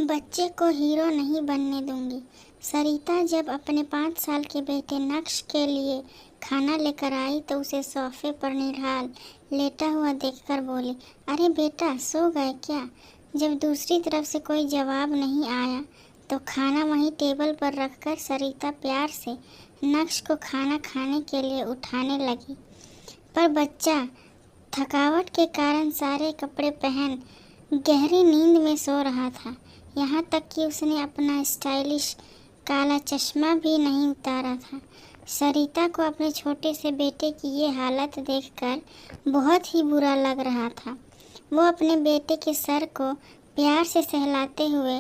बच्चे को हीरो नहीं बनने दूंगी। सरिता जब अपने 5 साल के बेटे नक्श के लिए खाना लेकर आई तो उसे सोफे पर निढाल लेटा हुआ देखकर बोली, अरे बेटा, सो गए क्या? जब दूसरी तरफ से कोई जवाब नहीं आया तो खाना वहीं टेबल पर रखकर सरिता प्यार से नक्श को खाना खाने के लिए उठाने लगी। पर बच्चा थकावट के कारण सारे कपड़े पहन गहरी नींद में सो रहा था। यहाँ तक कि उसने अपना स्टाइलिश काला चश्मा भी नहीं उतारा था। सरिता को अपने छोटे से बेटे की ये हालत देखकर बहुत ही बुरा लग रहा था। वो अपने बेटे के सर को प्यार से सहलाते हुए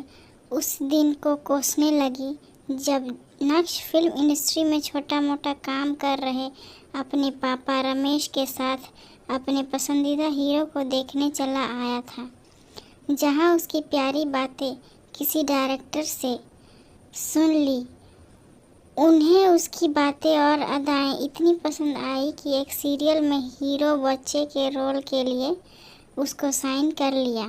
उस दिन को कोसने लगी जब नक्श फिल्म इंडस्ट्री में छोटा मोटा काम कर रहे अपने पापा रमेश के साथ अपने पसंदीदा हीरो को देखने चला आया था। जहां उसकी प्यारी बातें किसी डायरेक्टर से सुन ली। उन्हें उसकी बातें और अदाएं इतनी पसंद आई कि एक सीरियल में हीरो बच्चे के रोल के लिए उसको साइन कर लिया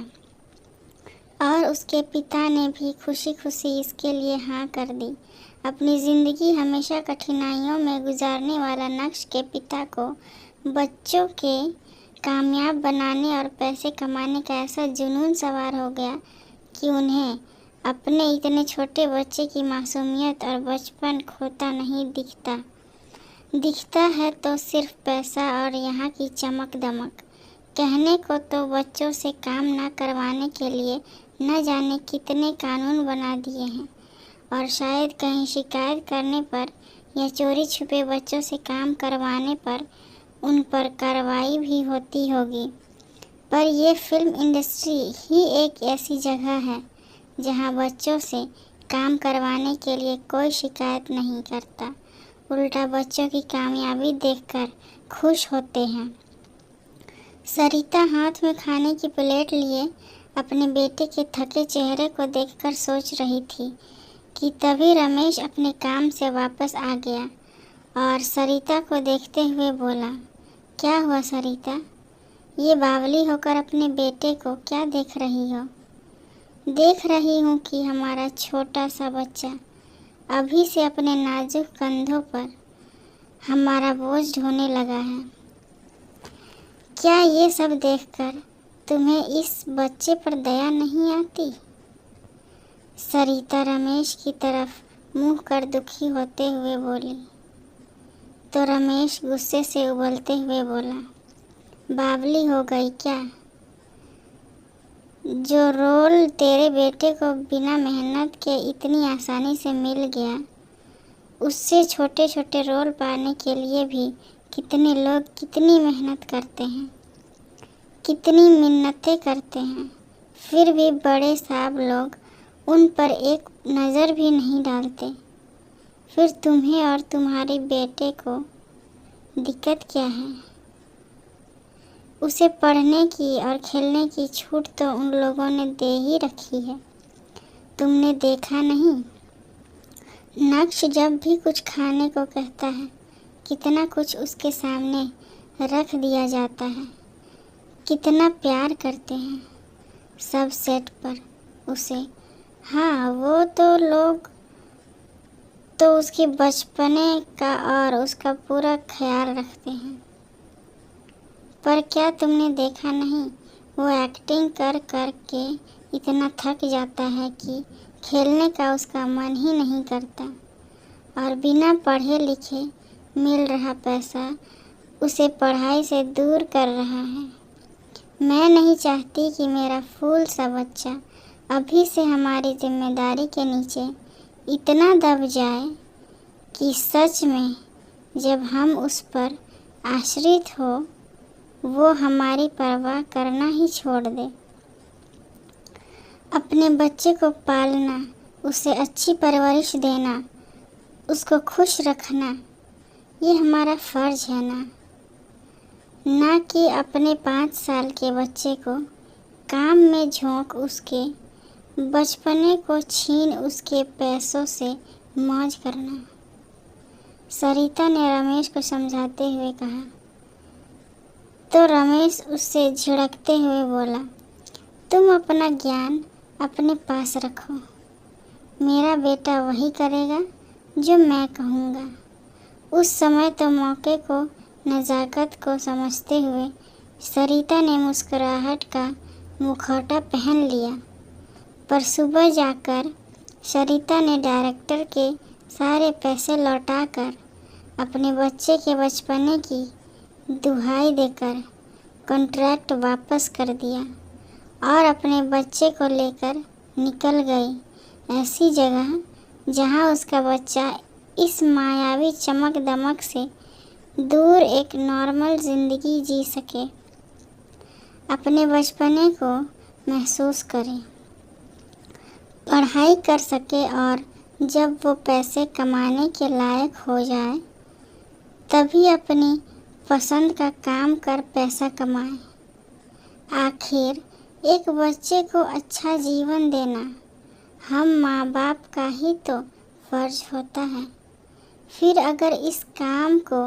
और उसके पिता ने भी खुशी खुशी इसके लिए हाँ कर दी। अपनी ज़िंदगी हमेशा कठिनाइयों में गुजारने वाला नक्श के पिता को बच्चों के कामयाब बनाने और पैसे कमाने का ऐसा जुनून सवार हो गया कि उन्हें अपने इतने छोटे बच्चे की मासूमियत और बचपन खोता नहीं दिखता है तो सिर्फ पैसा और यहाँ की चमक दमक। कहने को तो बच्चों से काम ना करवाने के लिए न जाने कितने कानून बना दिए हैं और शायद कहीं शिकायत करने पर या चोरी छुपे बच्चों से काम करवाने पर उन पर कार्रवाई भी होती होगी। पर ये फिल्म इंडस्ट्री ही एक ऐसी जगह है जहां बच्चों से काम करवाने के लिए कोई शिकायत नहीं करता, उल्टा बच्चों की कामयाबी देखकर खुश होते हैं। सरिता हाथ में खाने की प्लेट लिए अपने बेटे के थके चेहरे को देखकर सोच रही थी कि तभी रमेश अपने काम से वापस आ गया और सरिता को देखते हुए बोला, क्या हुआ सरिता? ये बावली होकर अपने बेटे को क्या देख रही हो? देख रही हूँ कि हमारा छोटा सा बच्चा अभी से अपने नाजुक कंधों पर हमारा बोझ ढोने लगा है। क्या ये सब देखकर तुम्हें इस बच्चे पर दया नहीं आती? सरिता रमेश की तरफ मुँह कर दुखी होते हुए बोली। तो रमेश गुस्से से उबलते हुए बोला, बावली हो गई क्या? जो रोल तेरे बेटे को बिना मेहनत के इतनी आसानी से मिल गया, उससे छोटे छोटे रोल पाने के लिए भी कितने लोग कितनी मेहनत करते हैं, कितनी मिन्नतें करते हैं, फिर भी बड़े साहब लोग उन पर एक नज़र भी नहीं डालते। फिर तुम्हें और तुम्हारे बेटे को दिक्कत क्या है? उसे पढ़ने की और खेलने की छूट तो उन लोगों ने दे ही रखी है। तुमने देखा नहीं, नक्श जब भी कुछ खाने को कहता है कितना कुछ उसके सामने रख दिया जाता है, कितना प्यार करते हैं सब सेट पर उसे। हाँ, वो तो लोग तो उसके बचपने का और उसका पूरा ख्याल रखते हैं। पर क्या तुमने देखा नहीं, वो एक्टिंग कर कर के इतना थक जाता है कि खेलने का उसका मन ही नहीं करता और बिना पढ़े लिखे मिल रहा पैसा उसे पढ़ाई से दूर कर रहा है। मैं नहीं चाहती कि मेरा फूल सा बच्चा अभी से हमारी जिम्मेदारी के नीचे इतना दब जाए कि सच में जब हम उस पर आश्रित हो वो हमारी परवाह करना ही छोड़ दे। अपने बच्चे को पालना, उसे अच्छी परवरिश देना, उसको खुश रखना, ये हमारा फ़र्ज है ना कि अपने 5 साल के बच्चे को काम में झोंक उसके बचपने को छीन उसके पैसों से मौज करना। सरिता ने रमेश को समझाते हुए कहा। तो रमेश उससे झिड़कते हुए बोला, तुम अपना ज्ञान अपने पास रखो। मेरा बेटा वही करेगा जो मैं कहूँगा। उस समय तो मौके को, नज़ाकत को समझते हुए सरिता ने मुस्कुराहट का मुखौटा पहन लिया। पर सुबह जाकर सरिता ने डायरेक्टर के सारे पैसे लौटाकर अपने बच्चे के बचपने की दुहाई देकर कॉन्ट्रैक्ट वापस कर दिया और अपने बच्चे को लेकर निकल गई ऐसी जगह जहां उसका बच्चा इस मायावी चमक दमक से दूर एक नॉर्मल ज़िंदगी जी सके, अपने बचपने को महसूस करे, पढ़ाई कर सके और जब वो पैसे कमाने के लायक हो जाए तभी अपनी पसंद का काम कर पैसा कमाए। आखिर एक बच्चे को अच्छा जीवन देना हम माँ बाप का ही तो फर्ज होता है। फिर अगर इस काम को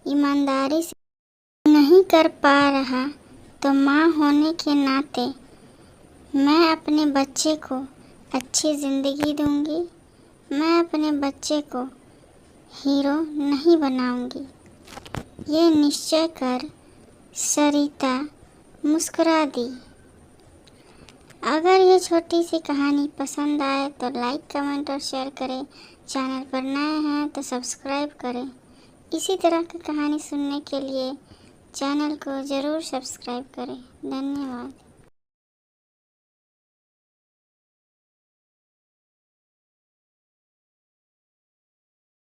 ईमानदारी से नहीं कर पा रहा तो माँ होने के नाते मैं अपने बच्चे को अच्छी ज़िंदगी दूंगी। मैं अपने बच्चे को हीरो नहीं बनाऊंगी। ये निश्चय कर सरिता मुस्कुरा दी। अगर ये छोटी सी कहानी पसंद आए तो लाइक, कमेंट और शेयर करें। चैनल पर नए हैं तो सब्सक्राइब करें। इसी तरह की कहानी सुनने के लिए चैनल को ज़रूर सब्सक्राइब करें। धन्यवाद।